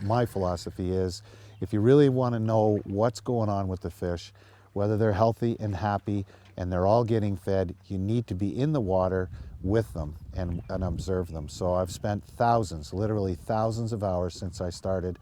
my philosophy is, if you really want to know what's going on with the fish, whether they're healthy and happy and they're all getting fed, you need to be in the water with them and observe them. So I've spent thousands, literally thousands of hours since I started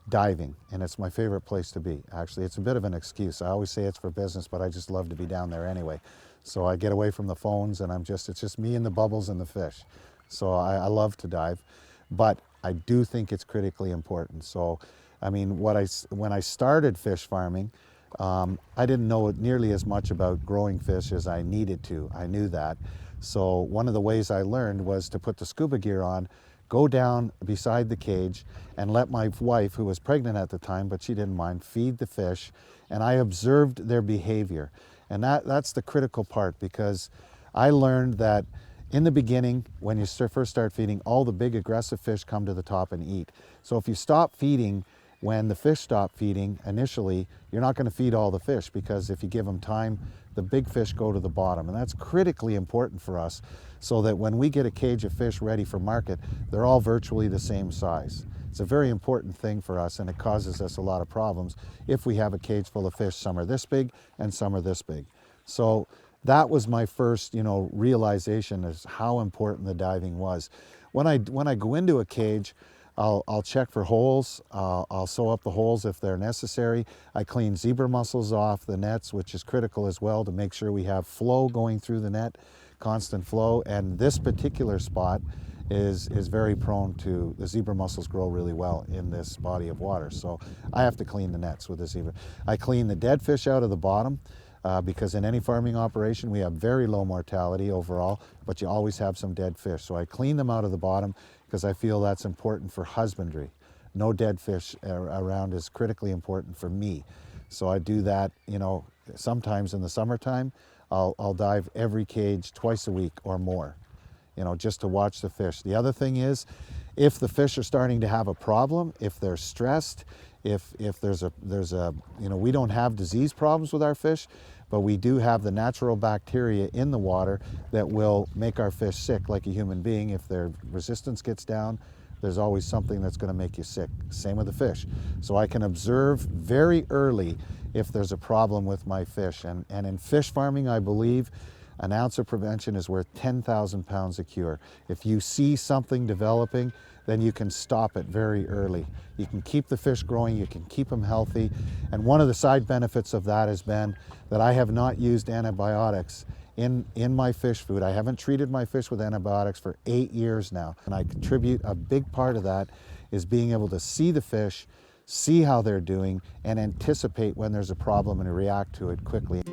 diving, and it's my favorite place to be. Actually, it's a bit of an excuse. I always say it's for business, but I just love to be down there anyway. So I get away from the phones and it's just me and the bubbles and the fish. So I love to dive, but I do think it's critically important. So, I mean, when I started fish farming, I didn't know nearly as much about growing fish as I needed to. I knew that. So one of the ways I learned was to put the scuba gear on, go down beside the cage and let my wife, who was pregnant at the time, but she didn't mind, feed the fish, and I observed their behavior. And that's the critical part, because I learned that in the beginning, when you first start feeding, all the big aggressive fish come to the top and eat. So if you stop feeding when the fish stop feeding initially, you're not going to feed all the fish, because if you give them time, the big fish go to the bottom. And that's critically important for us, so that when we get a cage of fish ready for market, they're all virtually the same size. It's a very important thing for us, and it causes us a lot of problems if we have a cage full of fish. Some are this big and some are this big. So that was my first, realization is how important the diving was. When I go into a cage, I'll check for holes. I'll sew up the holes if they're necessary. I clean zebra mussels off the nets, which is critical as well, to make sure we have flow going through the net, constant flow. And this particular spot is very prone to, the zebra mussels grow really well in this body of water. So I have to clean the nets with the zebra. I clean the dead fish out of the bottom, because in any farming operation we have very low mortality overall, but you always have some dead fish. So I clean them out of the bottom, because I feel that's important for husbandry. No dead fish around is critically important for me. So I do that, sometimes in the summertime, I'll dive every cage twice a week or more, just to watch the fish. The other thing is, if the fish are starting to have a problem, if they're stressed, if there's a we don't have disease problems with our fish, but we do have the natural bacteria in the water that will make our fish sick like a human being. If their resistance gets down, there's always something that's going to make you sick. Same with the fish. So I can observe very early if there's a problem with my fish. And in fish farming, I believe an ounce of prevention is worth 10,000 pounds of cure. If you see something developing, then you can stop it very early. You can keep the fish growing, you can keep them healthy. And one of the side benefits of that has been that I have not used antibiotics in my fish food. I haven't treated my fish with antibiotics for 8 years now. And I contribute, a big part of that is being able to see the fish, see how they're doing, and anticipate when there's a problem and react to it quickly.